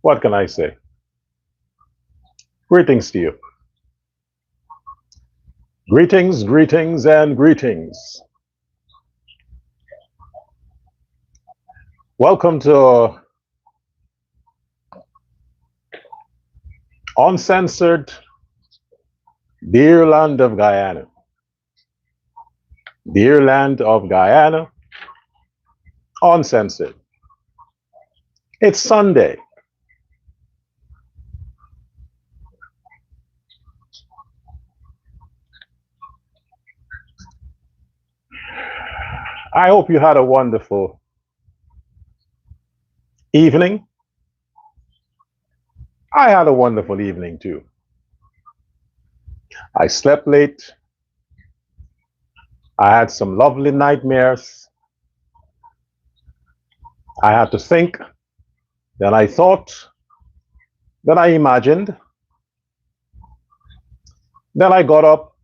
What can I say? Greetings to you. Greetings, greetings, and greetings. Welcome to Uncensored Dear Land of Guyana. Dear Land of Guyana, Uncensored. It's Sunday. I hope you had a wonderful evening. I had a wonderful evening too. I slept late. I had some lovely nightmares. I had to think, then I thought, then I imagined. Then I got up,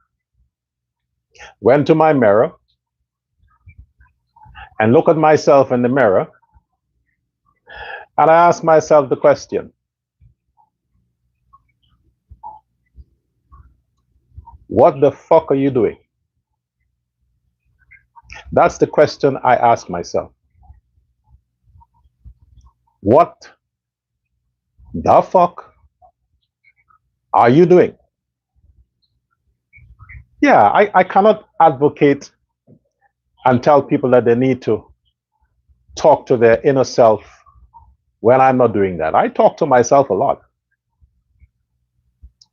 went to my mirror, and looked at myself in the mirror, and I asked myself the question, what the fuck are you doing? That's the question I asked myself. What the fuck are you doing? Yeah, I cannot advocate and tell people that they need to talk to their inner self when I'm not doing that. I talk to myself a lot.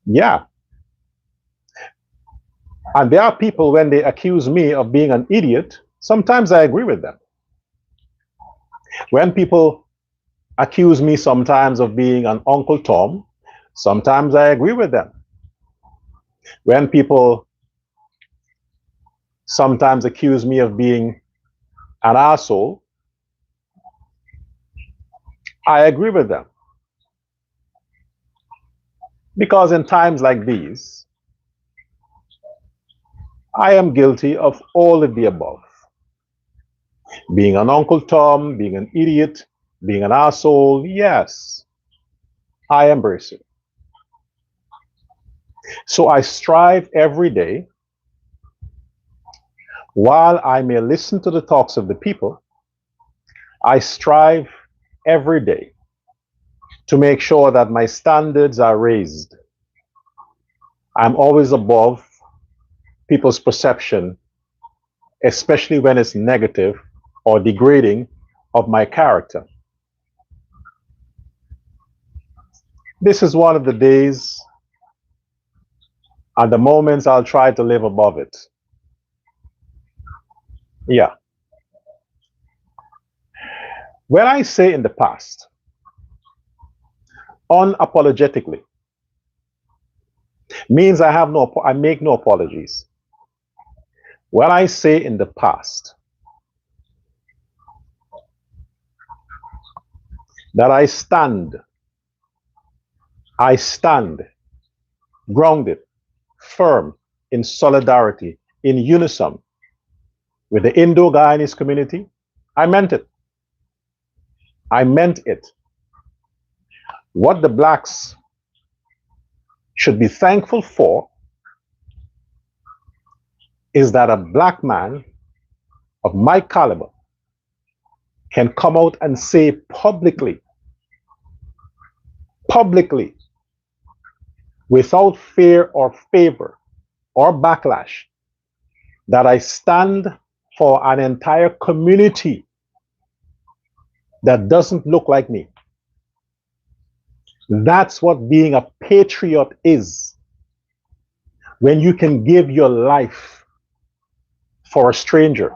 Yeah. And there are people, when they accuse me of being an idiot, sometimes I agree with them. When people accuse me sometimes of being an Uncle Tom, sometimes I agree with them. When people sometimes accuse me of being an asshole, I agree with them. Because in times like these, I am guilty of all of the above. Being an Uncle Tom, being an idiot, being an asshole, yes, I embrace it. So I strive every day, while I may listen to the talks of the people, I strive every day to make sure that my standards are raised. I'm always above people's perception, especially when it's negative or degrading of my character. This is one of the days and the moments I'll try to live above it. Yeah. When I say in the past, unapologetically, means I make no apologies. When I say in the past that I stand grounded, firm, in solidarity, in unison with the Indo-Guyanese community, I meant it. I meant it. What the blacks should be thankful for is that a black man of my caliber can come out and say publicly, without fear or favor or backlash, that I stand for an entire community that doesn't look like me. That's what being a patriot is. When you can give your life for a stranger,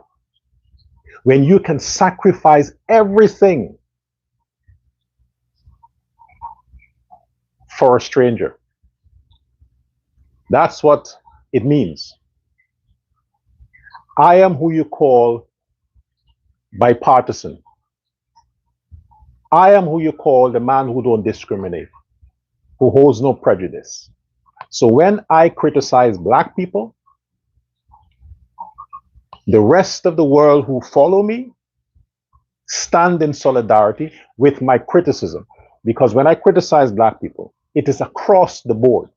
when you can sacrifice everything for a stranger. That's what it means. I am who you call bipartisan. I am who you call the man who don't discriminate, who holds no prejudice. So when I criticize black people, the rest of the world who follow me stand in solidarity with my criticism. Because when I criticize black people, it is across the board,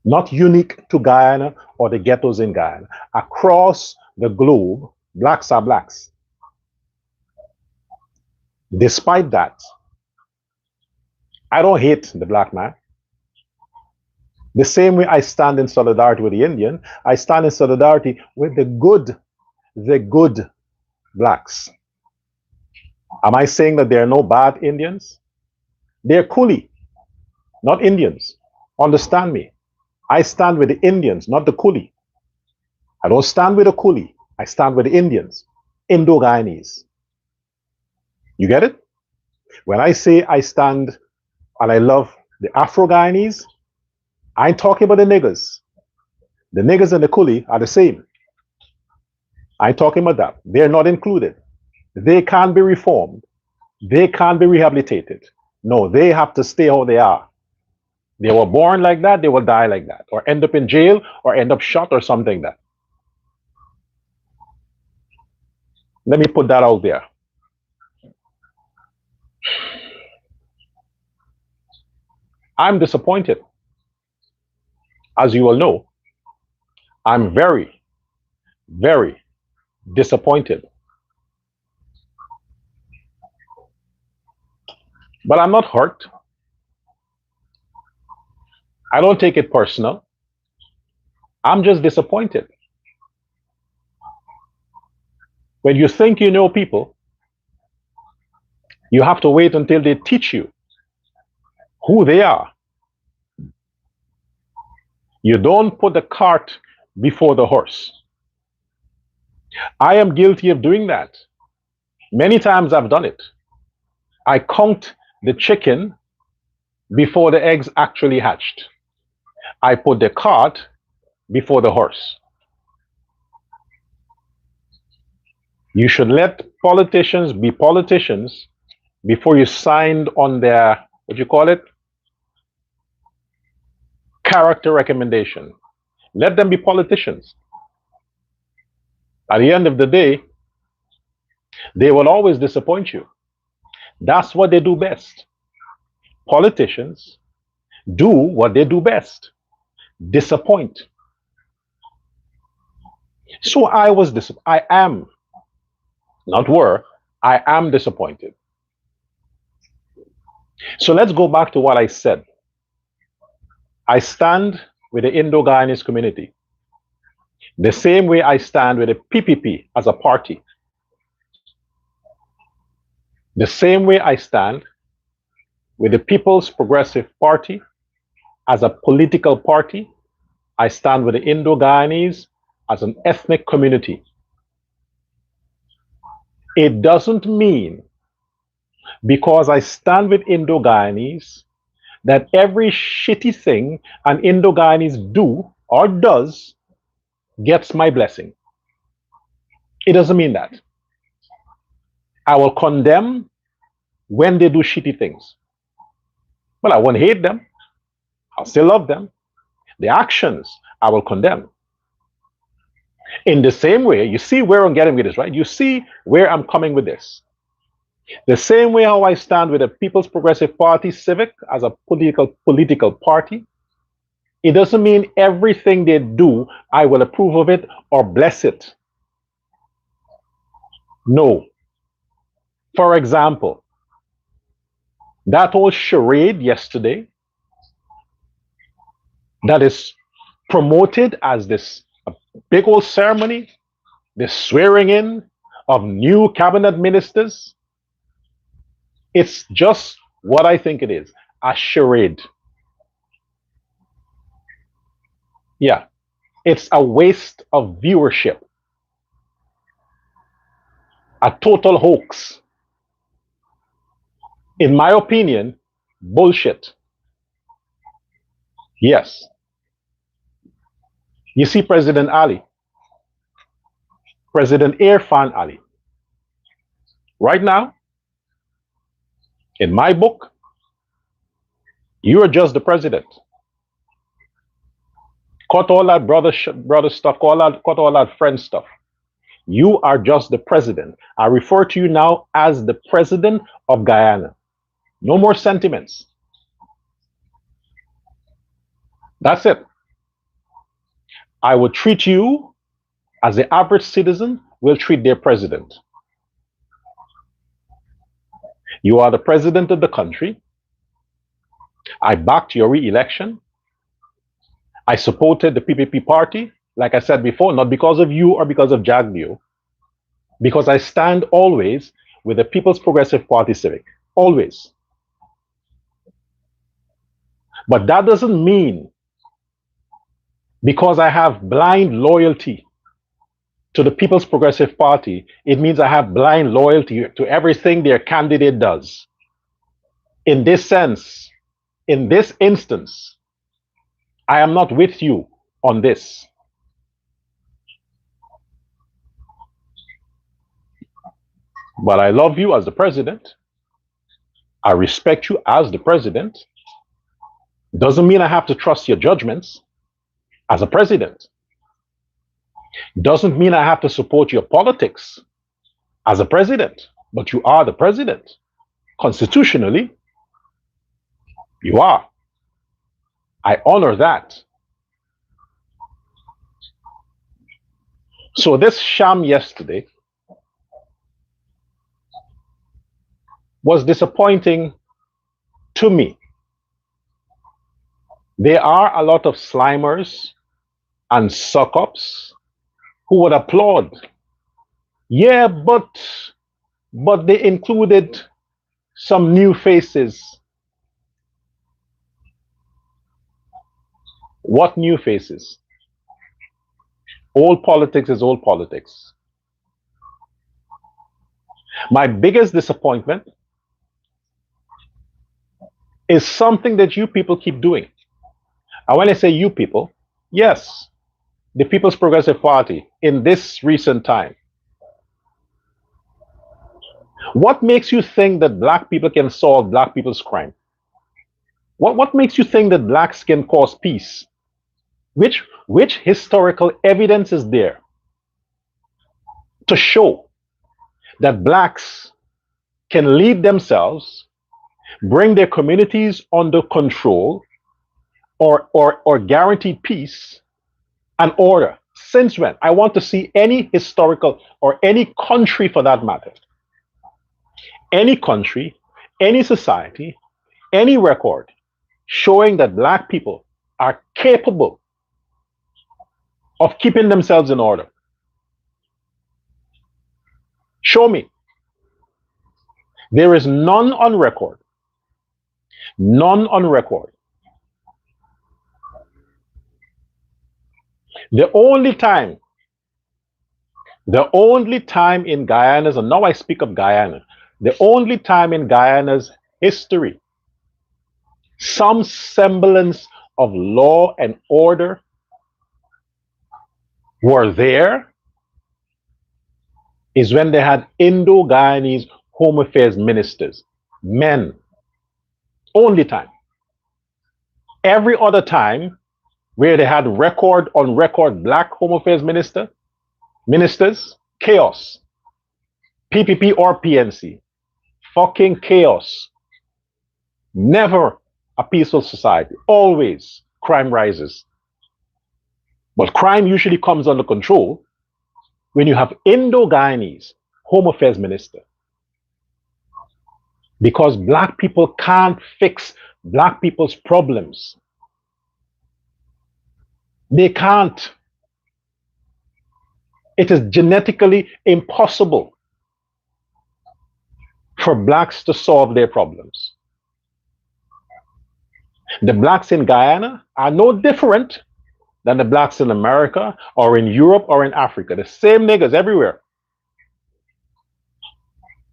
not unique to Guyana or the ghettos in Guyana. Across the globe, blacks are blacks. Despite that, I don't hate the black man. The same way I stand in solidarity with the Indian, I stand in solidarity with the good blacks. Am I saying that there are no bad Indians? They're Kuli, not Indians. Understand me. I stand with the Indians, not the Kuli. I don't stand with the Kuli. I stand with the Indians, Indo-Guyanese. You get it? When I say I stand and I love the Afro-Guyanese, I ain't talking about the niggers. The niggers and the Kuli are the same. I ain't talking about that. They're not included. They can't be reformed. They can't be rehabilitated. No, they have to stay how they are. They were born like that, they will die like that, or end up in jail, or end up shot, or something like that. Let me put that out there. I'm disappointed. As you all know, I'm very, very disappointed. But I'm not hurt. I don't take it personal. I'm just disappointed. When you think you know people, you have to wait until they teach you who they are. You don't put the cart before the horse. I am guilty of doing that. Many times I've done it. I count the chicken before the eggs actually hatched. I put the cart before the horse. You should let politicians be politicians before you signed on their, what you call it? Character recommendation. Let them be politicians. At the end of the day, they will always disappoint you. That's what they do best. Politicians do what they do best. Disappoint. So I am, not were, I am disappointed. So let's go back to what I said. I stand with the Indo-Guyanese community the same way I stand with the PPP as a party. The same way I stand with the People's Progressive Party as a political party, I stand with the Indo-Guyanese as an ethnic community. It doesn't mean because I stand with Indo-Guyanese that every shitty thing an Indo-Guyanese do or does gets my blessing. It doesn't mean that. I will condemn when they do shitty things. But I won't hate them. I'll still love them. The actions I will condemn. In the same way, you see where I'm getting with this, right? You see where I'm coming with this. The same way how I stand with the People's Progressive Party, Civic, as a political party, it doesn't mean everything they do, I will approve of it or bless it. No. For example, that whole charade yesterday that is promoted as this big old ceremony, the swearing in of new cabinet ministers, it's just what I think it is, a charade. Yeah, it's a waste of viewership, a total hoax. In my opinion, bullshit. Yes. You see President Ali, President Irfan Ali. Right now, in my book, you are just the president. Cut all that brother stuff, cut all that friend stuff. You are just the president. I refer to you now as the president of Guyana. No more sentiments. That's it. I will treat you as the average citizen will treat their president. You are the president of the country. I backed your re-election. I supported the PPP party, like I said before, not because of you or because of Jagdeo, because I stand always with the People's Progressive Party Civic, always. But that doesn't mean because I have blind loyalty to the People's Progressive Party, it means I have blind loyalty to everything their candidate does. In this sense, in this instance, I am not with you on this. But I love you as the president. I respect you as the president. Doesn't mean I have to trust your judgments as a president. Doesn't mean I have to support your politics as a president, but you are the president. Constitutionally, you are. I honor that. So this sham yesterday was disappointing to me. There are a lot of slimers and suck-ups who would applaud. Yeah, but they included some new faces. What new faces? Old politics is old politics. My biggest disappointment is something that you people keep doing. And when I say you people, yes, the People's Progressive Party in this recent time. What makes you think that black people can solve black people's crime? What makes you think that blacks can cause peace? Which historical evidence is there to show that blacks can lead themselves, bring their communities under control, or guarantee peace and order? Since when? I want to see any historical, or any country for that matter, any country, any society, any record showing that black people are capable of keeping themselves in order. Show me. There is none on record. None on record. The only time in Guyana's, and now I speak of Guyana, the only time in Guyana's history some semblance of law and order were there is when they had Indo-Guyanese Home Affairs ministers, men. Only time. Every other time where they had record on record black Home Affairs ministers, chaos. PPP or PNC, fucking chaos. Never a peaceful society. Always crime rises. But crime usually comes under control when you have Indo-Guyanese Home Affairs minister. Because black people can't fix black people's problems. They can't. It is genetically impossible for blacks to solve their problems. The blacks in Guyana are no different than the blacks in America or in Europe or in Africa. The same niggas everywhere.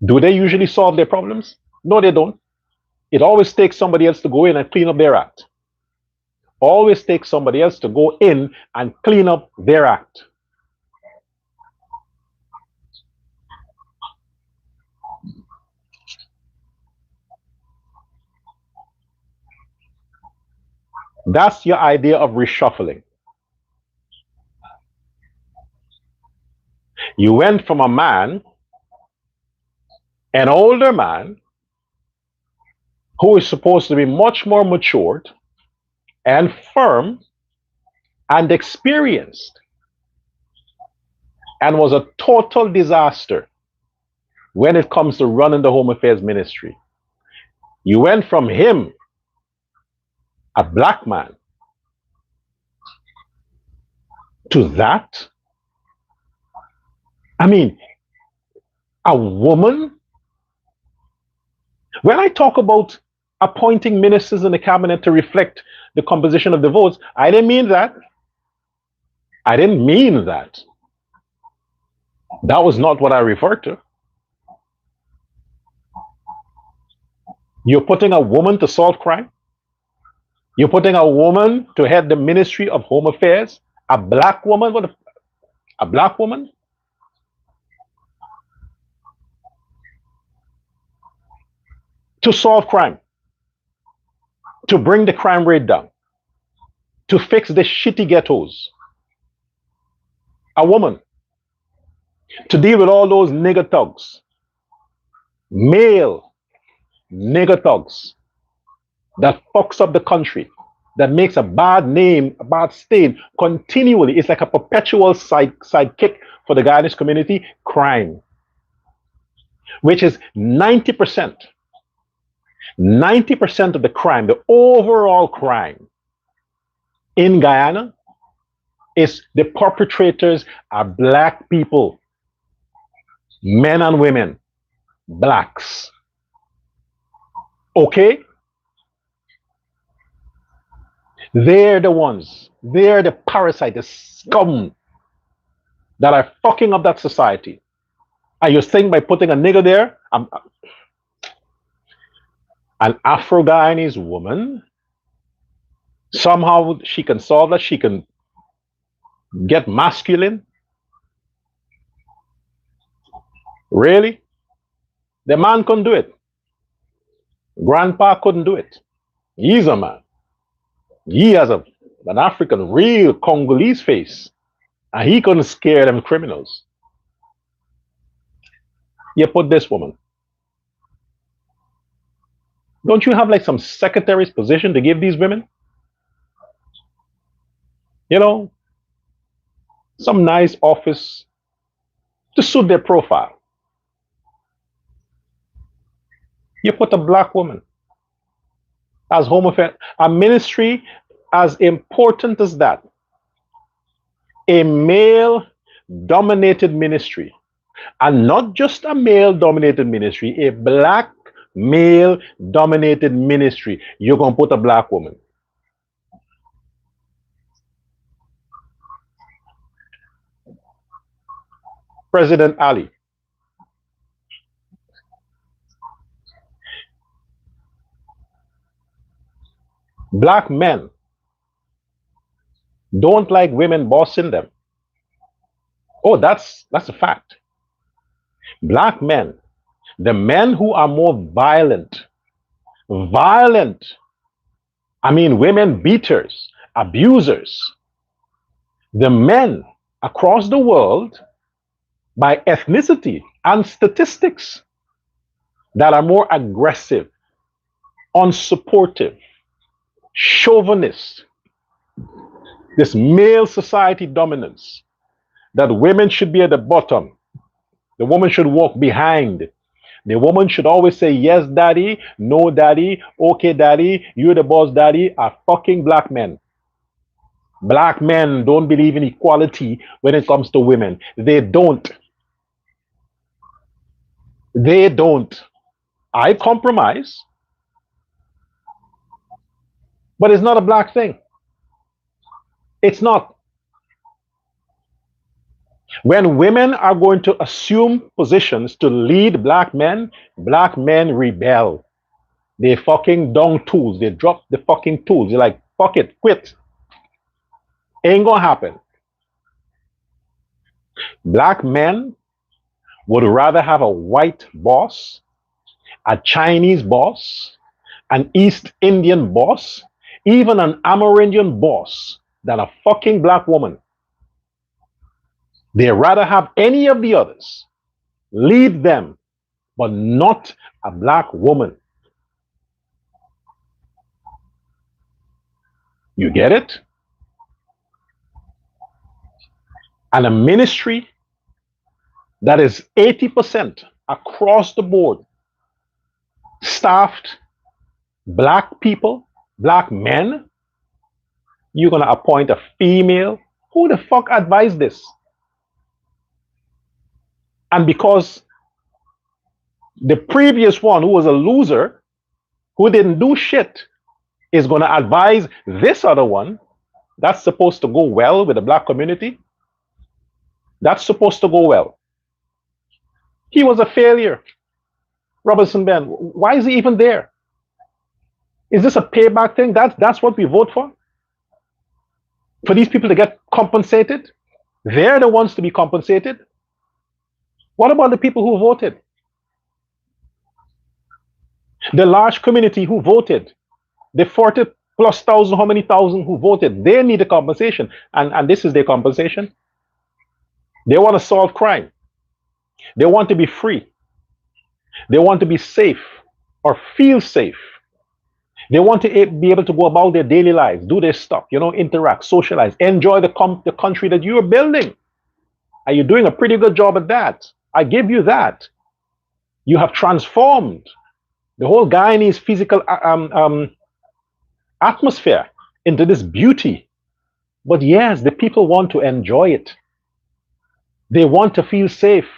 Do they usually solve their problems? No, they don't. It always takes somebody else to go in and clean up their act. Always takes somebody else to go in and clean up their act. That's your idea of reshuffling. You went from a man, an older man, who is supposed to be much more matured and firm and experienced, and was a total disaster when it comes to running the Home Affairs Ministry. You went from him, a black man, to that. I mean, a woman. When I talk about appointing ministers in the cabinet to reflect the composition of the votes, I didn't mean that. I didn't mean that. That was not what I referred to. You're putting a woman to solve crime? You're putting a woman to head the Ministry of Home Affairs? A black woman? What? A black woman? To solve crime, to bring the crime rate down, to fix the shitty ghettos. A woman. To deal with all those nigger thugs, male nigger thugs that fucks up the country, that makes a bad name, a bad stain continually. It's like a perpetual sidekick for the Guyanese community. Crime, which is 90%. 90% of the crime, the overall crime in Guyana, is the perpetrators are black people, men and women, blacks. Okay? They're the ones, they're the parasite, the scum that are fucking up that society. And you think by putting a nigger there, an Afro-Guyanese woman, somehow she can solve that, she can get masculine? Really? The man couldn't do it. Grandpa couldn't do it. He's a man. He has an African, real Congolese face, and he couldn't scare them criminals. You put this woman. Don't you have like some secretary's position to give these women? You know, some nice office to suit their profile. You put a black woman as Home Affairs, a ministry as important as that, a male dominated ministry, and not just a male dominated ministry, a black male dominated ministry. You're going to put a black woman. President Ali. Black men don't like women bossing them. Oh, that's a fact. Black men, the men who are more violent, I mean women beaters, abusers, the men across the world by ethnicity and statistics that are more aggressive, unsupportive, chauvinist, this male society dominance, that women should be at the bottom, the woman should walk behind, the woman should always say yes daddy, no daddy, okay daddy, you're the boss daddy, are fucking black men. Black men don't believe in equality when it comes to women. They don't. I compromise, but it's not a black thing. It's not. When women are going to assume positions to lead black men rebel. They fucking dung tools. They drop the fucking tools. They're like, fuck it, quit. Ain't gonna happen. Black men would rather have a white boss, a Chinese boss, an East Indian boss, even an Amerindian boss than a fucking black woman. They rather have any of the others lead them, but not a black woman. You get it? And a ministry that is 80% across the board staffed black people, black men, you're going to appoint a female? Who the fuck advised this? And because the previous one, who was a loser, who didn't do shit, is going to advise this other one, that's supposed to go well with the black community. That's supposed to go well. He was a failure. Robinson Ben, why is he even there? Is this a payback thing? That's what we vote for? For these people to get compensated? They're the ones to be compensated? What about the people who voted? The large community who voted, the 40 plus thousand, how many thousand who voted, they need a compensation. And this is their compensation. They want to solve crime. They want to be free. They want to be safe or feel safe. They want to be able to go about their daily lives, do their stuff, interact, socialize, enjoy the country that you are building. And you're doing a pretty good job at that. I give you that. You have transformed the whole Guyanese physical atmosphere into this beauty. But yes, the people want to enjoy it. They want to feel safe.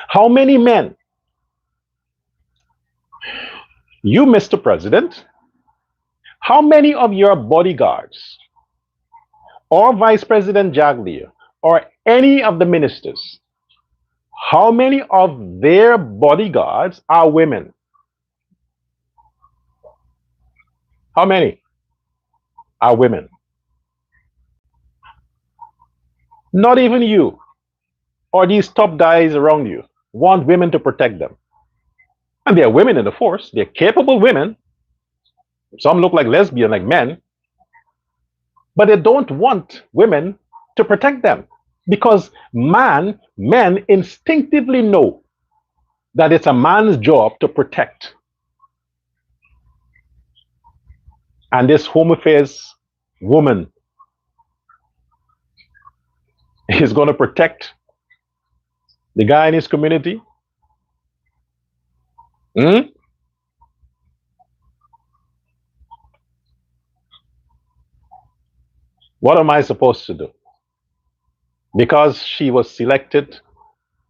How many men, you, Mr. President, how many of your bodyguards or Vice President Jaglia or any of the ministers, how many of their bodyguards are women? How many are women? Not even you or these top guys around you want women to protect them. And there are women in the force. They're capable women. Some look like lesbian, like men. But they don't want women to protect them because men instinctively know that it's a man's job to protect. And this Home Affairs woman is going to protect the Guyanese community. What am I supposed to do? Because she was selected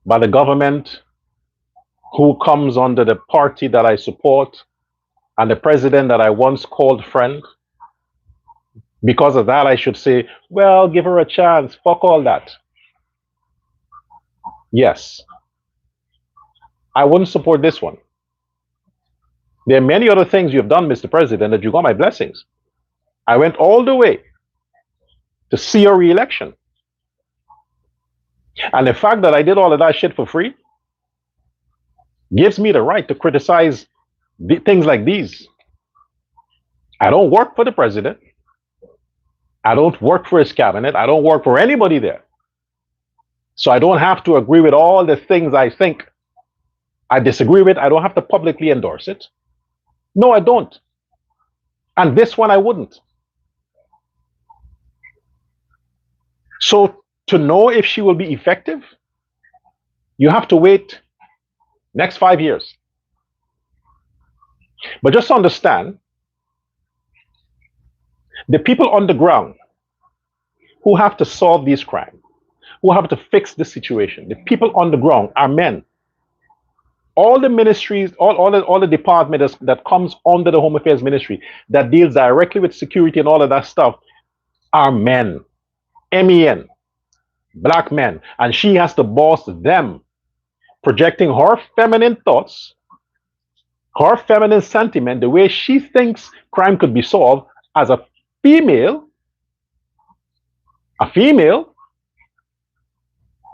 by the government who comes under the party that I support and the president that I once called friend. Because of that, I should say, well, give her a chance. Fuck all that. Yes. I wouldn't support this one. There are many other things you've done, Mr. President, that you got my blessings. I went all the way to see your re-election. And the fact that I did all of that shit for free gives me the right to criticize things like these. I don't work for the president. I don't work for his cabinet. I don't work for anybody there. So I don't have to agree with all the things I think I disagree with. I don't have to publicly endorse it. No, I don't. And this one I wouldn't. So to know if she will be effective, you have to wait next 5 years. But just understand, the people on the ground who have to solve these crimes, who have to fix the situation, the people on the ground are men. All the ministries, all the departments that comes under the Home Affairs Ministry that deals directly with security and all of that stuff are men. MEN, black men. And she has to boss them, projecting her feminine thoughts, her feminine sentiment, the way she thinks crime could be solved as a female. A female.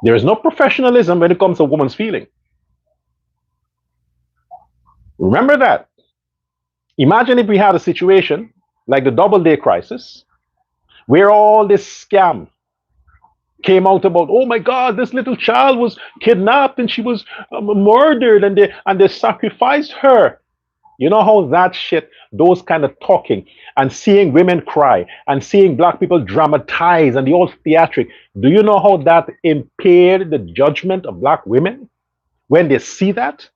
There is no professionalism when it comes to a woman's feeling. Remember that. Imagine if we had a situation like the Doubleday crisis, where all this scam came out about, oh my God, this little child was kidnapped and she was murdered and they sacrificed her You know how that shit, those kind of talking and seeing women cry and seeing black people dramatize and the old theatric, do you know how that impaired the judgment of black women when they see that?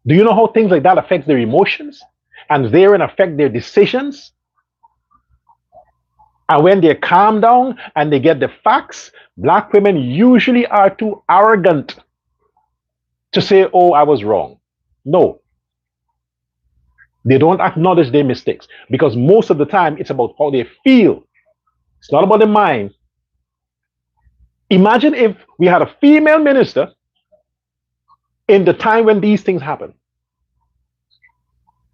Do you know how things like that affect their emotions and therein affect their decisions? And when they calm down and they get the facts, black women usually are too arrogant to say, oh, I was wrong. No, they don't acknowledge their mistakes because most of the time it's about how they feel. It's not about the mind. Imagine if we had a female minister in the time when these things happen.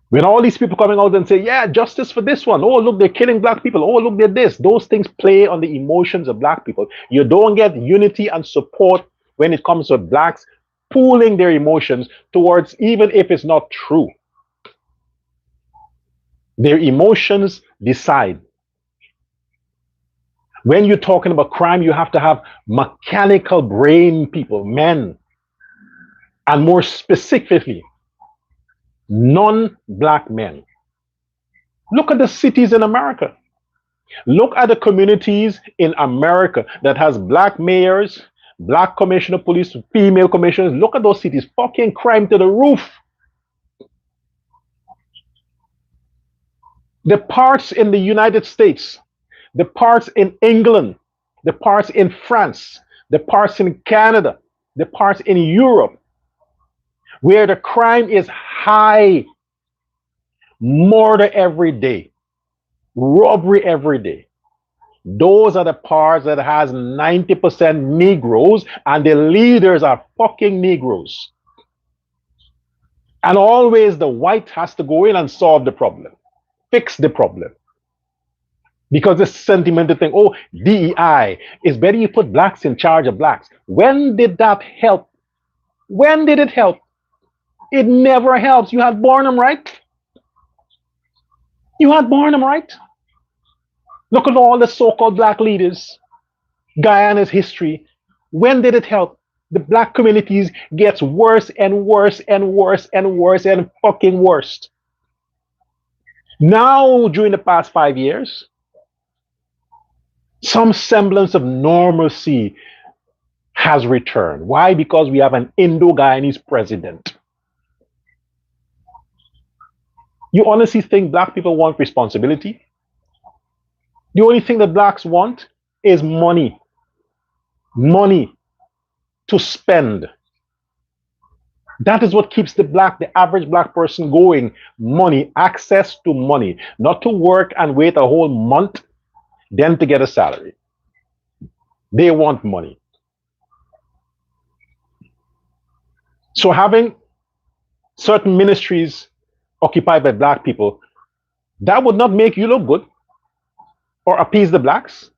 When all these people coming out and say, yeah, justice for this one. Oh, look, they're killing black people. Oh, look, they're this. Those things play on the emotions of black people. You don't get unity and support when it comes to blacks pooling their emotions towards, even if it's not true. Their emotions decide. When you're talking about crime, you have to have mechanical brain people, men, and more specifically, non-black men. Look at the cities in America. Look at the communities in America that has black mayors, black commissioner of police, female commissioners. Look at those cities, fucking crime to the roof. The parts in the United States, the parts in England, the parts in France, the parts in Canada, the parts in Europe, where the crime is high, murder every day, robbery every day. Those are the parts that has 90% Negroes, and the leaders are fucking Negroes. And always the white has to go in and solve the problem, fix the problem. Because this sentimental thing, oh, DEI, it's better you put blacks in charge of blacks. When did that help? When did it help? It never helps. You had Barnum, right? You had Barnum, right? Look at all the so-called black leaders. Guyana's history. When did it help? The black communities gets worse and worse and worse and worse and fucking worse. Now, during the past 5 years, some semblance of normalcy has returned. Why? Because we have an Indo-Guyanese president. You honestly think black people want responsibility? The only thing that blacks want is money. Money to spend. That is what keeps the average black person going. Money, access to money. Not to work and wait a whole month, then to get a salary. They want money. So having certain ministries occupied by black people, that would not make you look good or appease the blacks.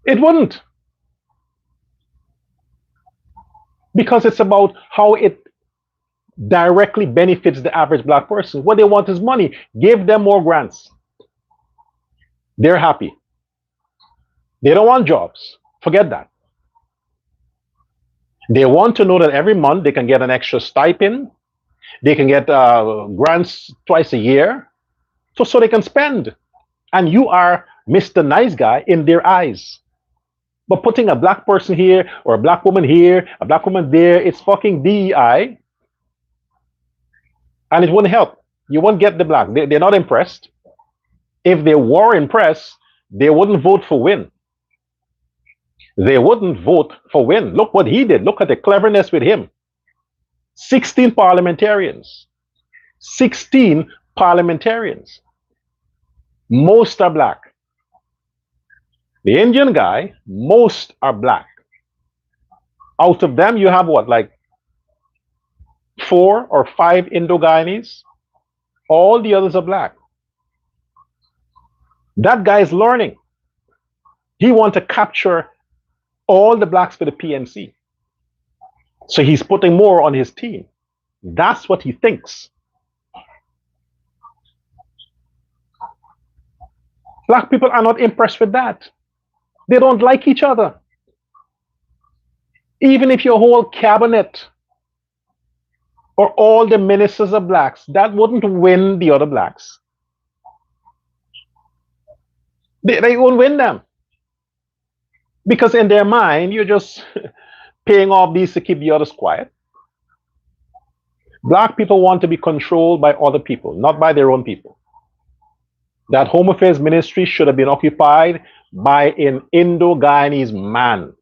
It wouldn't. Because it's about how it directly benefits the average black person. What they want is money. Give them more grants. They're happy. They don't want jobs. Forget that. They want to know that every month they can get an extra stipend. They can get grants twice a year, so they can spend. And you are Mr. Nice Guy in their eyes. But putting a black person here or a black woman here, a black woman there, it's fucking DEI. And it wouldn't help. You won't get the black. They're not impressed. If they were impressed, they wouldn't vote for Win. They wouldn't vote for Win. Look what he did. Look at the cleverness with him. 16 parliamentarians. 16 parliamentarians. Most are black. The Indian guy, most are black. Out of them, you have what, like 4 or 5 Indo-Guyanese? All the others are black. That guy is learning. He wants to capture all the blacks for the PNC. So he's putting more on his team. That's what he thinks. Black people are not impressed with that. They don't like each other. Even if your whole cabinet or all the ministers are blacks, that wouldn't win the other blacks. They won't win them. Because in their mind, you're just paying off these to keep the others quiet. Black people want to be controlled by other people, not by their own people. That Home Affairs Ministry should have been occupied by an Indo-Guyanese man.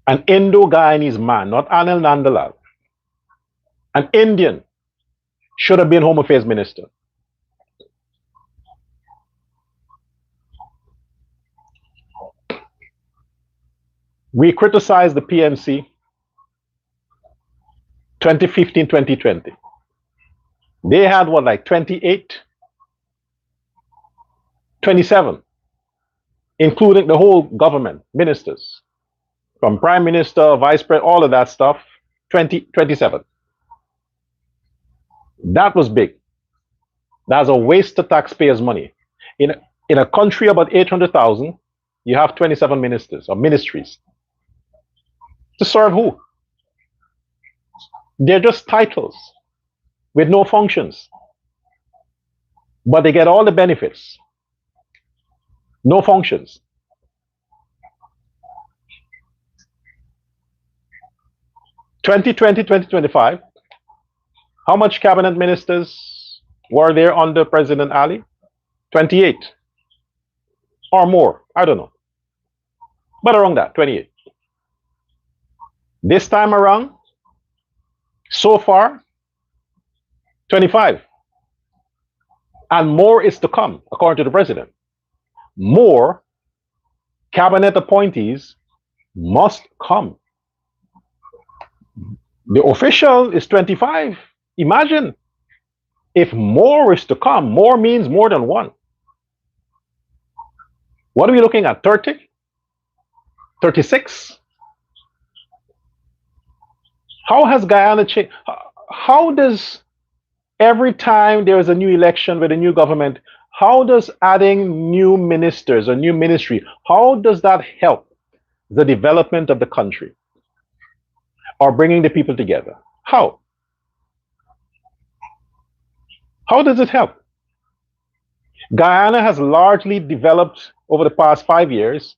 An Indo-Guyanese man, not Anil Nandalal. An Indian should have been Home Affairs Minister. We criticized the PNC 2015, 2020. They had what, like 28, 27, including the whole government, ministers, from prime minister, vice president, all of that stuff, 27. That was big. That's a waste of taxpayers' money. In a country about 800,000, you have 27 ministers or ministries. To serve who? They're just titles with no functions. But they get all the benefits. No functions. (2020-2025), how much cabinet ministers were there under President Ali? 28 or more, I don't know. But around that, 28. This time around, so far, 25. And more is to come, according to the president. More cabinet appointees must come. The official is 25. Imagine if more is to come. More means more than one. What are we looking at? 30? 36? How has Guyana changed? How does, every time there is a new election with a new government, how does adding new ministers or new ministry, how does that help the development of the country or bringing the people together? How? How does it help? Guyana has largely developed over the past 5 years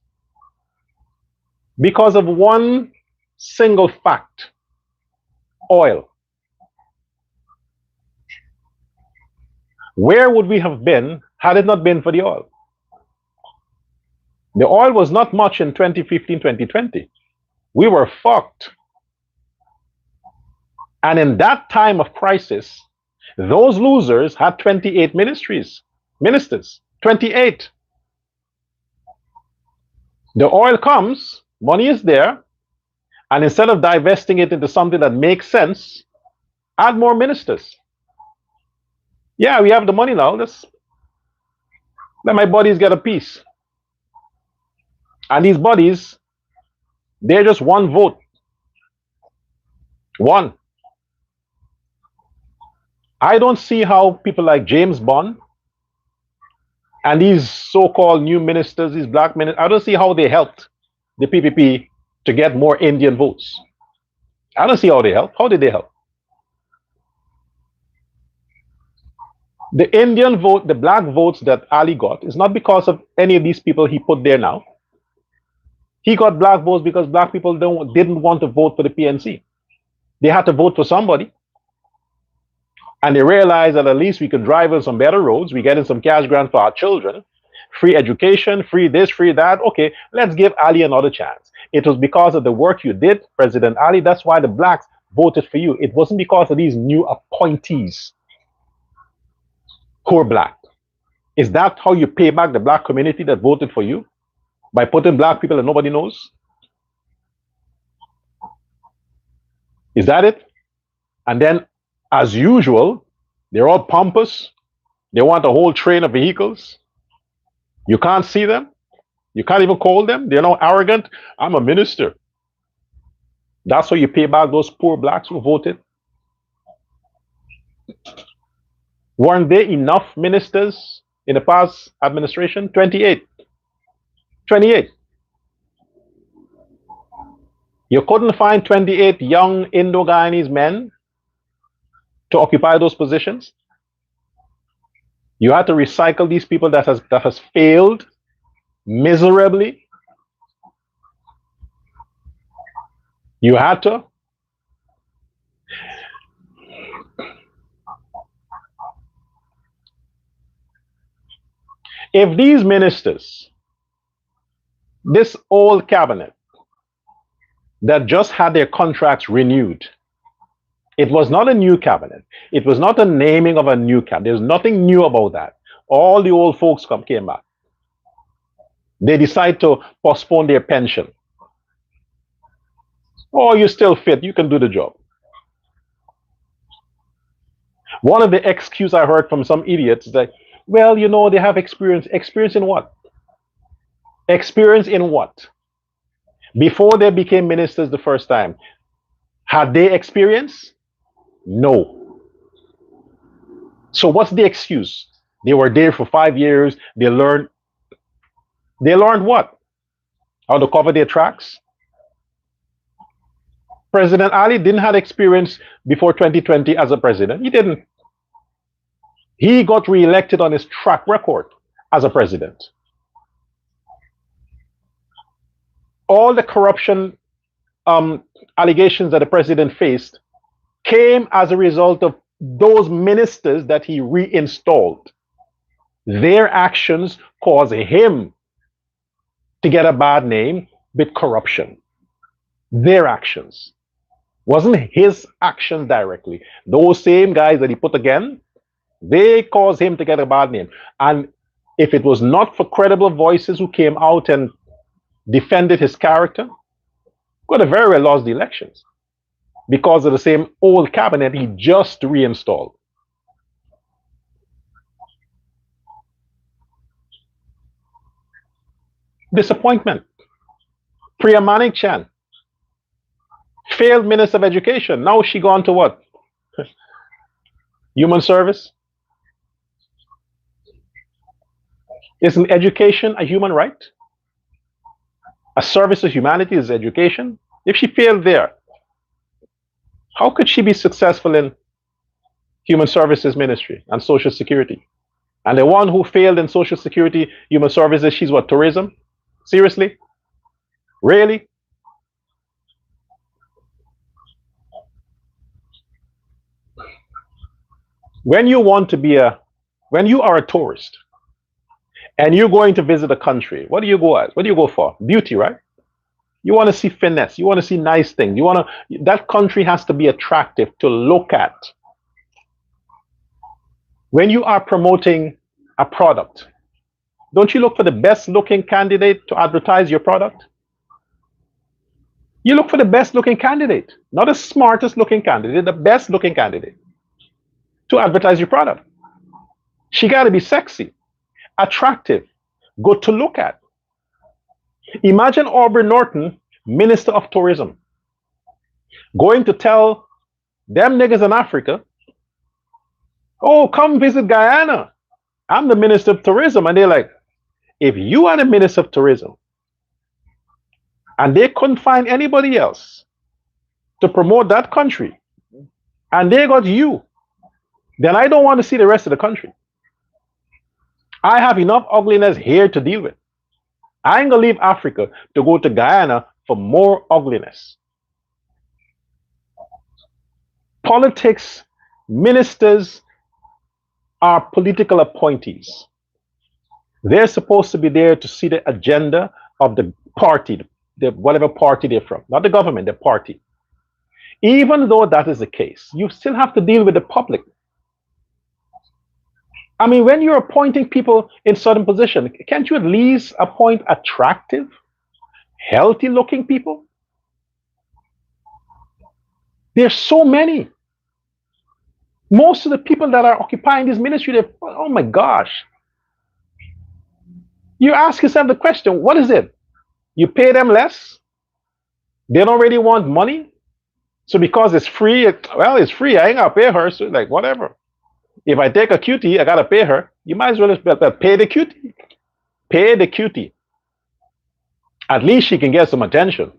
because of one single fact: oil. Where would we have been had it not been for the oil? The oil was not much in 2015, 2020. We were fucked. And in that time of crisis, those losers had 28 ministers. 28. The oil comes, money is there, and instead of divesting it into something that makes sense, add more ministers. Yeah, we have the money now. Let my buddies get a piece. And these buddies, they're just one vote. One. I don't see how people like James Bond and these so-called new ministers, these black ministers, I don't see how they helped the PPP to get more Indian votes. I don't see how they helped. How did they help? The Indian vote, the black votes that Ali got is not because of any of these people he put there now. He got black votes because black people didn't want to vote for the PNC. They had to vote for somebody. And they realized that at least we could drive on some better roads. We get in some cash grant for our children, free education, free this, free that. Okay, let's give Ali another chance. It was because of the work you did, President Ali. That's why the blacks voted for you. It wasn't because of these new appointees who are black. Is that how you pay back the black community that voted for you? By putting black people that nobody knows? Is that it? And then, as usual, they're all pompous. They want a whole train of vehicles. You can't see them. You can't even call them. They're now arrogant. I'm a minister. That's how you pay back those poor blacks who voted. Weren't there enough ministers in the past administration? 28. 28. You couldn't find 28 young Indo-Guyanese men to occupy those positions. You had to recycle these people that has failed miserably. You had to. If these ministers, this old cabinet that just had their contracts renewed, it was not a new cabinet. It was not a naming of a new cabinet. There's nothing new about that. All the old folks came back. They decide to postpone their pension. Oh, you're still fit. You can do the job. One of the excuses I heard from some idiots is that, well, you know, they have experience. Experience in what? Experience in what? Before they became ministers the first time, had they experience? No. So what's the excuse? They were there for 5 years. They learned what? How to cover their tracks? President Ali didn't have experience before 2020 as a president. He didn't. He got reelected on his track record as a president. All the corruption allegations that the president faced came as a result of those ministers that he reinstalled. Their actions caused him to get a bad name with corruption. Their actions. Wasn't his actions directly. Those same guys that he put again, they caused him to get a bad name. And if it was not for credible voices who came out and defended his character, could have very well lost the elections because of the same old cabinet he just reinstalled. Disappointment. Priya Manik-Chan, failed Minister of Education. Now she gone to what? Human service? Isn't education a human right? A service to humanity is education. If she failed there, how could she be successful in human services ministry and social security? And the one who failed in social security, human services, she's what, tourism? Seriously? Really? When you are a tourist and you're going to visit a country, what do you go at? What do you go for? Beauty, right? You want to see finesse. You want to see nice things. That country has to be attractive to look at. When you are promoting a product, don't you look for the best looking candidate to advertise your product? You look for the best looking candidate, not the smartest looking candidate, the best looking candidate to advertise your product. She got to be sexy, attractive, good to look at. Imagine Aubrey Norton, Minister of Tourism, going to tell them niggas in Africa, oh, come visit Guyana. I'm the Minister of Tourism. And they're like, if you are the Minister of Tourism and they couldn't find anybody else to promote that country and they got you, then I don't want to see the rest of the country. I have enough ugliness here to deal with. I ain't gonna leave Africa to go to Guyana for more ugliness. Politics, ministers are political appointees. They're supposed to be there to see the agenda of the party, whatever party they're from, not the government, the party. Even though that is the case, you still have to deal with the public. I mean, when you're appointing people in certain positions, can't you at least appoint attractive, healthy-looking people? There's so many. Most of the people that are occupying this ministry, oh my gosh. You ask yourself the question, what is it? You pay them less? They don't really want money? So because it's free, it's free. I ain't got to pay her, so like whatever. If I take a cutie, I got to pay her. You might as well pay the cutie. Pay the cutie. At least she can get some attention.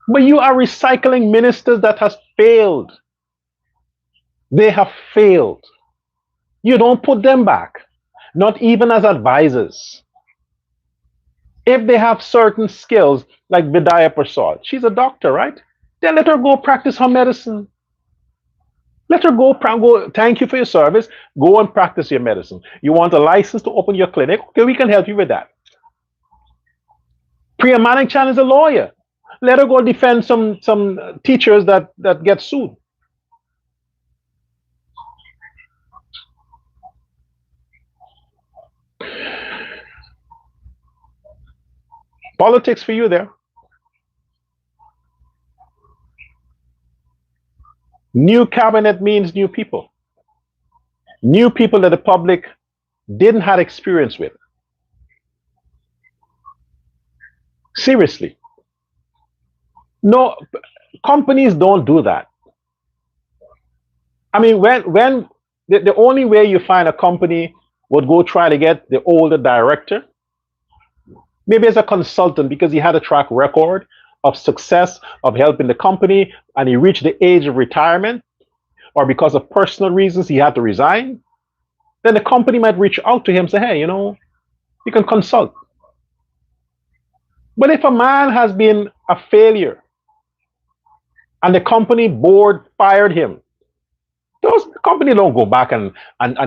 But you are recycling ministers that has failed. They have failed. You don't put them back, not even as advisors. If they have certain skills, like Vidya Prasad, she's a doctor, right? Then let her go practice her medicine. Let her go, thank you for your service. Go and practice your medicine. You want a license to open your clinic? Okay, we can help you with that. Priya Manikchan is a lawyer. Let her go defend some teachers that get sued. Politics for you there. New cabinet means new people. New people that the public didn't have experience with. Seriously. No, companies don't do that. I mean, when the only way you find a company would go try to get the older director, maybe as a consultant because he had a track record of success of helping the company and he reached the age of retirement, or because of personal reasons he had to resign, then the company might reach out to him and say, hey, you can consult. But if a man has been a failure and the company board fired him, those company don't go back and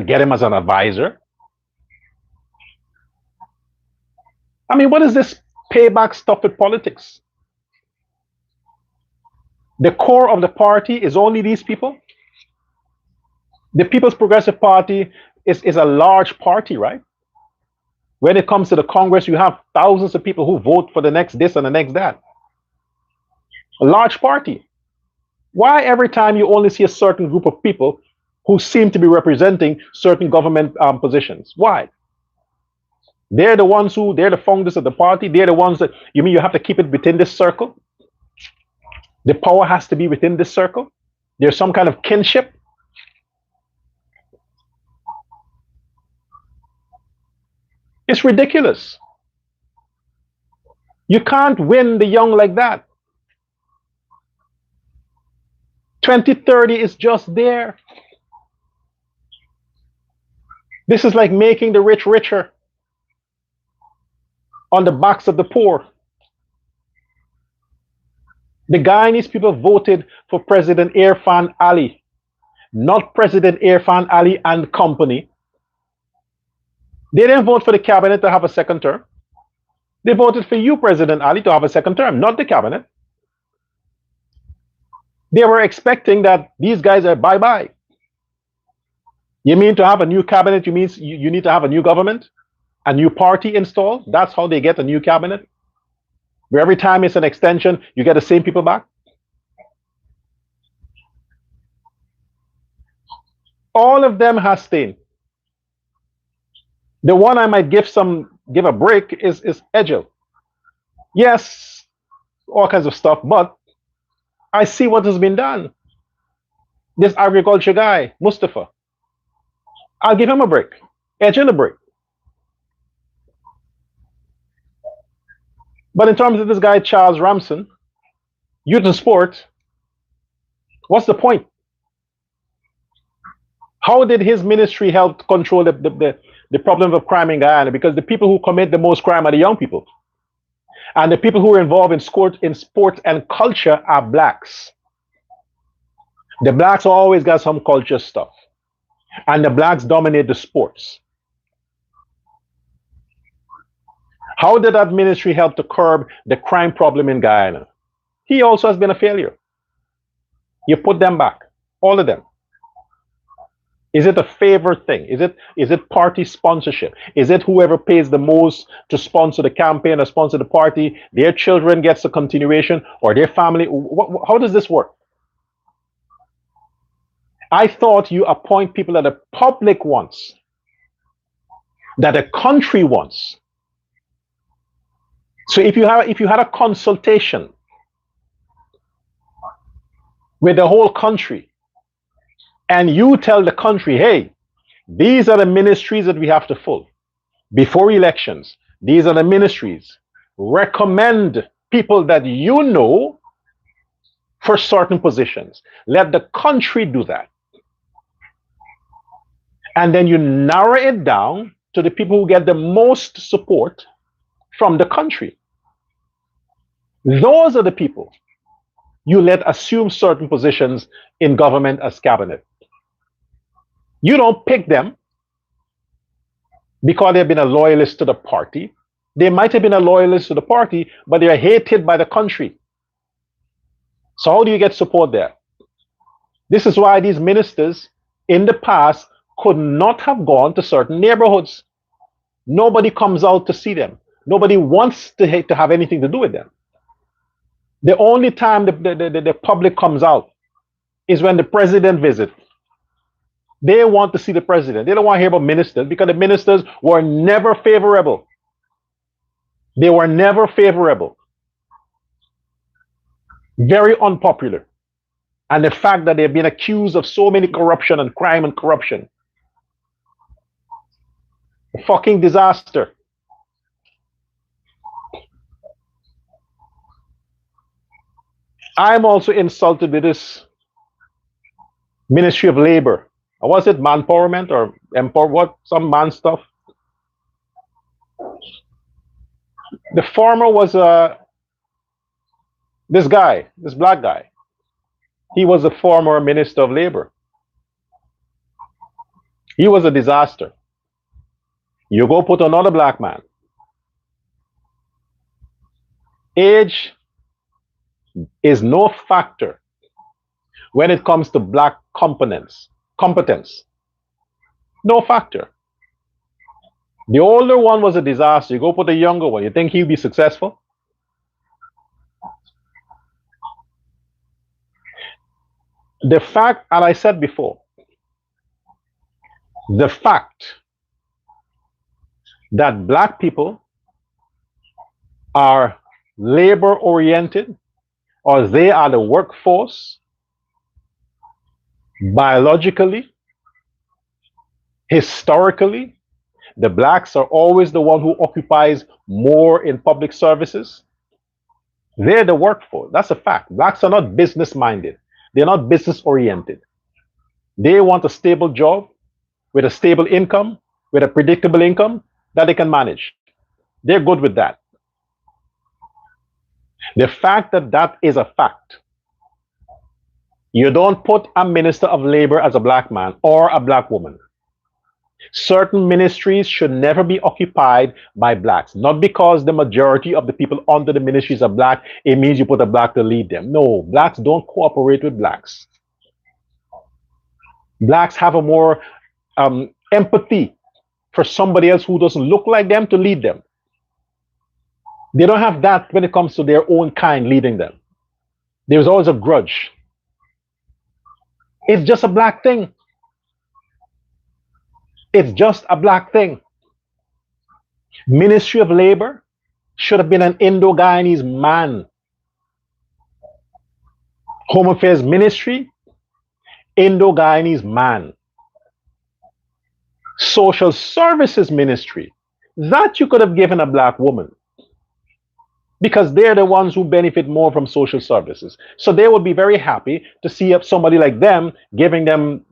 get him as an advisor. I mean, what is this payback stuff with politics? The core of the party is only these people. The People's Progressive Party is a large party, right? When it comes to the Congress, you have thousands of people who vote for the next this and the next that. A large party. Why every time you only see a certain group of people who seem to be representing certain government positions? Why? They're the founders of the party. They're the ones that, you mean you have to keep it within this circle? The power has to be within this circle? There's some kind of kinship? It's ridiculous. You can't win the young like that. 2030 is just there. This is like making the rich richer on the backs of the poor. The Guyanese people voted for President Irfan Ali, not President Irfan Ali and company. They didn't vote for the cabinet to have a second term. They voted for you, President Ali, to have a second term, not the cabinet. They were expecting that these guys are bye-bye. You mean to have a new cabinet, you mean you need to have a new government, a new party installed? That's how they get a new cabinet? Where every time it's an extension, you get the same people back? All of them has stayed. The one I might give a break is Egil. Yes, all kinds of stuff, but I see what has been done. This agriculture guy, Mustafa, I'll give him a break. Egil a break. But in terms of this guy, Charles Ramson, youth and sport, what's the point? How did his ministry help control the problem of crime in Guyana? Because the people who commit the most crime are the young people. And the people who are involved in sport and culture are blacks. The blacks always got some culture stuff. And the blacks dominate the sports. How did that ministry help to curb the crime problem in Guyana? He also has been a failure. You put them back, all of them. Is it a favorite thing? Is it party sponsorship? Is it whoever pays the most to sponsor the campaign or sponsor the party, their children gets a continuation, or their family? How does this work? I thought you appoint people that the public wants, that the country wants. So if you had a consultation with the whole country, and you tell the country, hey, these are the ministries that we have to fill before elections. These are the ministries. Recommend people that you know for certain positions. Let the country do that. And then you narrow it down to the people who get the most support from the country. Those are the people you let assume certain positions in government as cabinet. You don't pick them because they've been a loyalist to the party. They might have been a loyalist to the party, but they are hated by the country. So how do you get support there? This is why these ministers in the past could not have gone to certain neighborhoods. Nobody comes out to see them. Nobody wants to have anything to do with them. The only time the public comes out is when the president visits. They want to see the president. They don't want to hear about ministers because the ministers were never favorable. They were never favorable. Very unpopular. And the fact that they've been accused of so many corruption and crime and corruption. A fucking disaster. I'm also insulted with this Ministry of Labor. Or was it manpowerment or what? Some man stuff. The former was this black guy. He was the former Minister of Labor. He was a disaster. You go put another black man. Age is no factor when it comes to black competence. No factor. The older one was a disaster. You go put a younger one. You think he'll be successful? The fact, and I said before, the fact that black people are labor oriented, or they are the workforce, biologically, historically, the blacks are always the one who occupies more in public services. They're the workforce. That's a fact. Blacks are not business minded. They're not business oriented. They want a stable job with a stable income, with a predictable income that they can manage. They're good with that. The fact that that is a fact. You don't put a minister of labor as a black man or a black woman. Certain ministries should never be occupied by blacks. Not because the majority of the people under the ministries are black, it means you put a black to lead them. No, blacks don't cooperate with blacks. Blacks have a more empathy for somebody else who doesn't look like them to lead them. They don't have that when it comes to their own kind leading them. There's always a grudge. It's just a black thing. It's just a black thing. Ministry of Labor should have been an Indo-Guyanese man. Home Affairs Ministry, Indo-Guyanese man. Social Services Ministry, that you could have given a black woman, because they're the ones who benefit more from social services. So they would be very happy to see somebody like them giving them,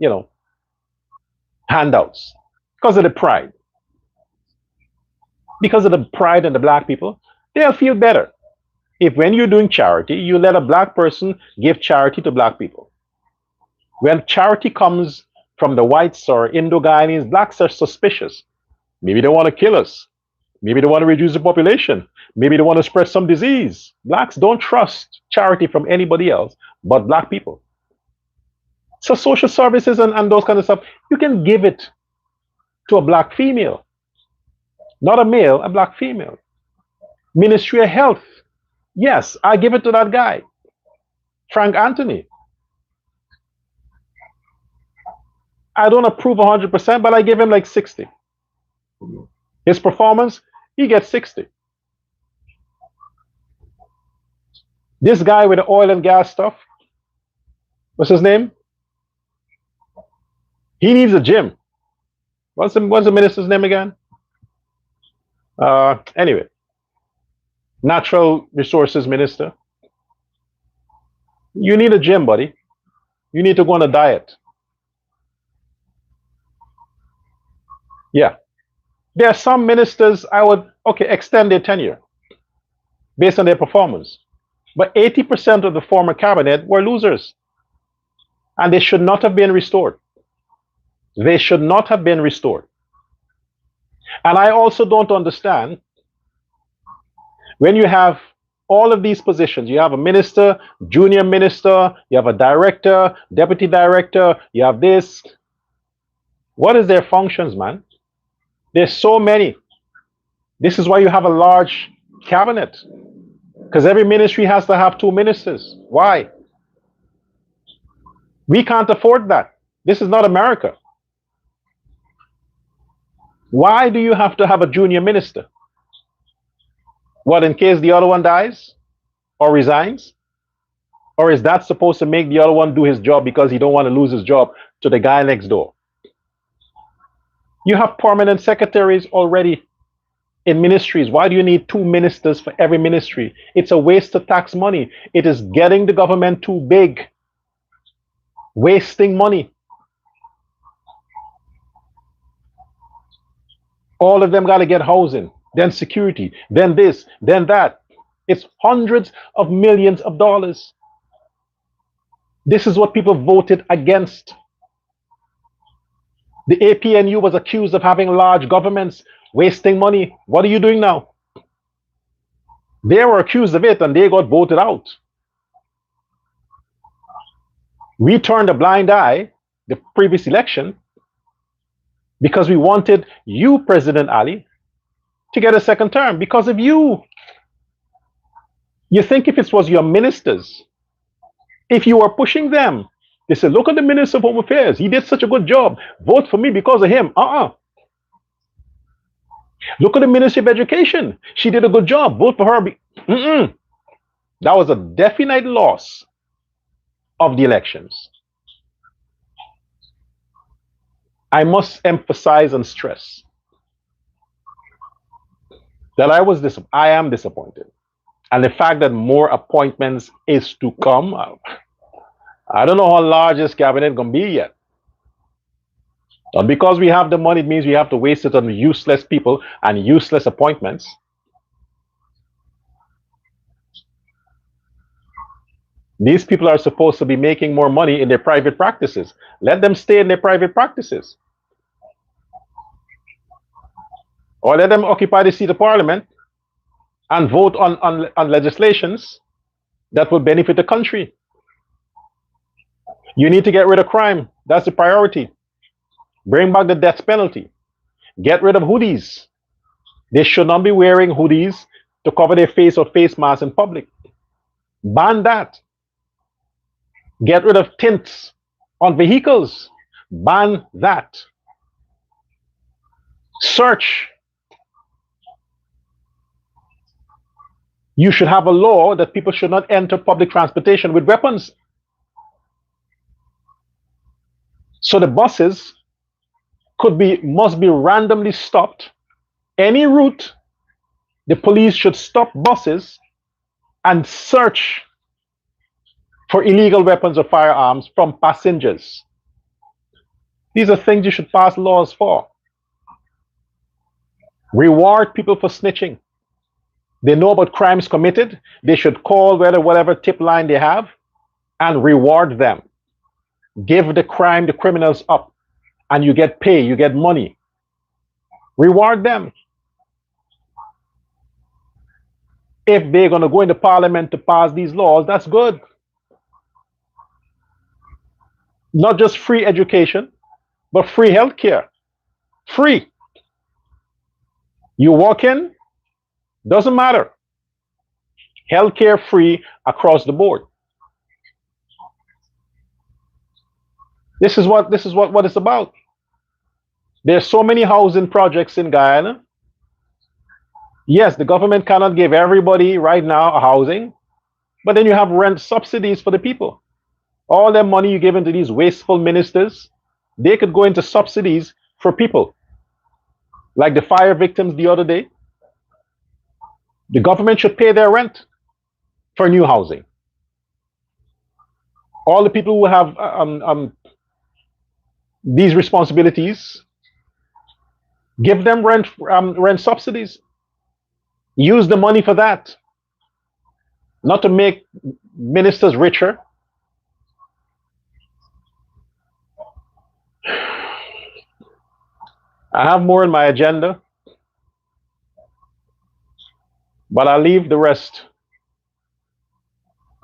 handouts because of the pride. Because of the pride in the black people, they'll feel better if when you're doing charity, you let a black person give charity to black people. When charity comes from the whites or Indo-Guyanese, blacks are suspicious. Maybe they want to kill us. Maybe they want to reduce the population. Maybe they want to spread some disease. Blacks don't trust charity from anybody else but black people. So social services and those kind of stuff, you can give it to a black female. Not a male, a black female. Ministry of Health. Yes, I give it to that guy, Frank Anthony. I don't approve 100%, but I give him like 60. His performance, he gets 60. This guy with the oil and gas stuff, what's his name? He needs a gym. What's the minister's name again? Anyway, Natural Resources Minister. You need a gym, buddy. You need to go on a diet. Yeah. There are some ministers I would, okay, extend their tenure based on their performance. But 80% of the former cabinet were losers. And they should not have been restored. They should not have been restored. And I also don't understand when you have all of these positions, you have a minister, junior minister, you have a director, deputy director, you have this. What is their functions, man? There's so many. This is why you have a large cabinet, because every ministry has to have 2 ministers. Why? We can't afford that. This is not America. Why do you have to have a junior minister? What, in case the other one dies or resigns? Or is that supposed to make the other one do his job because he don't want to lose his job to the guy next door? You have permanent secretaries already in ministries. Why do you need 2 ministers for every ministry? It's a waste of tax money. It is getting the government too big, wasting money. All of them got to get housing, then security, then this, then that. It's hundreds of millions of dollars. This is what people voted against. The APNU was accused of having large governments, wasting money. What are you doing now? They were accused of it and they got voted out. We turned a blind eye the previous election because we wanted you, President Ali, to get a second term because of you. You think if it was your ministers, if you were pushing them, they said, look at the Minister of Home Affairs. He did such a good job. Vote for me because of him. Look at the Ministry of Education. She did a good job. Vote for her. That was a definite loss of the elections. I must emphasize and stress that I am disappointed. And the fact that more appointments is to come, I don't know how large this cabinet is going to be yet. But because we have the money, it means we have to waste it on useless people and useless appointments. These people are supposed to be making more money in their private practices. Let them stay in their private practices. Or let them occupy the seat of parliament and vote on legislations that will benefit the country. You need to get rid of crime. That's the priority. Bring back the death penalty. Get rid of hoodies. They should not be wearing hoodies to cover their face or face masks in public. Ban that. Get rid of tints on vehicles. Ban that. Search. You should have a law that people should not enter public transportation with weapons. So the buses must be randomly stopped. Any route, the police should stop buses and search for illegal weapons or firearms from passengers. These are things you should pass laws for. Reward people for snitching. They know about crimes committed. They should call whatever tip line they have and reward them. Give the criminals up, and you get pay, you get money. Reward them. If they're going to go into parliament to pass these laws, that's good. Not just free education, but free healthcare. Free. You walk in, doesn't matter. Healthcare free across the board. This is what it's about. There's so many housing projects in Guyana. Yes, the government cannot give everybody right now a housing, but then you have rent subsidies for the people. All that money you give into these wasteful ministers, they could go into subsidies for people. Like the fire victims the other day. The government should pay their rent for new housing. All the people who have these responsibilities, give them rent subsidies. Use the money for that, not to make ministers richer. I have more in my agenda, but I'll leave the rest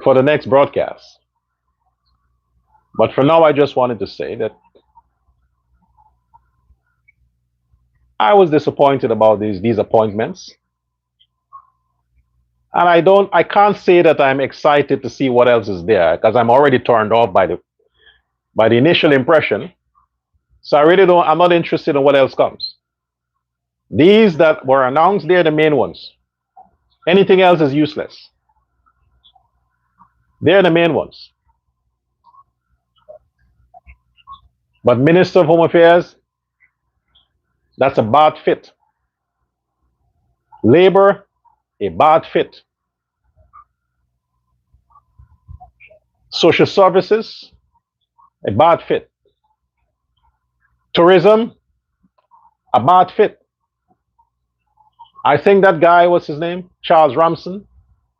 for the next broadcast. But for now, I just wanted to say that I was disappointed about these appointments. And I can't say that I'm excited to see what else is there, because I'm already turned off by the initial impression. So I'm not interested in what else comes. These that were announced, they're the main ones. Anything else is useless. They're the main ones. But Minister of Home Affairs, that's a bad fit. Labor, a bad fit. Social services, a bad fit. Tourism, a bad fit. I think that guy, what's his name? Charles Ramson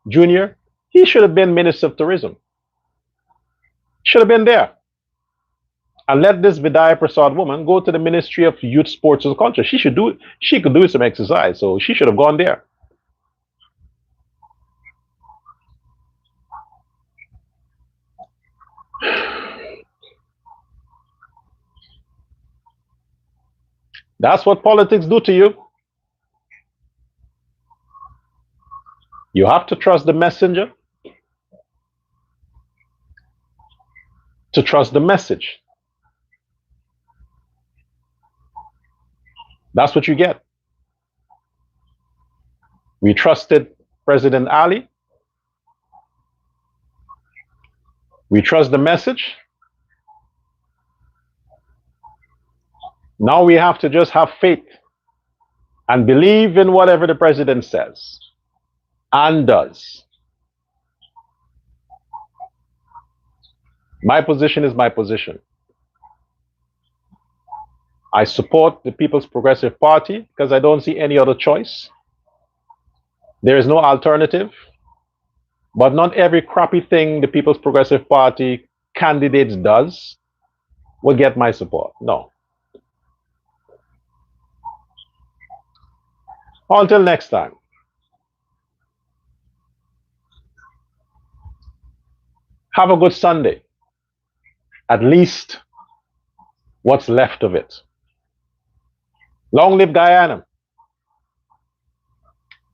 Jr., he should have been Minister of Tourism. Should have been there. And let this Vidya Prasad woman go to the Ministry of Youth, Sports and Culture. She could do some exercise, so she should have gone there. That's what politics do to you. You have to trust the messenger to trust the message. That's what you get. We trusted President Ali. We trust the message. Now we have to just have faith and believe in whatever the president says and does. My position is my position. I support the People's Progressive Party because I don't see any other choice. There is no alternative. But not every crappy thing the People's Progressive Party candidates does will get my support. No. Until next time. Have a good Sunday. At least what's left of it. Long live Guyana.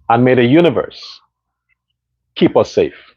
And may the universe keep us safe.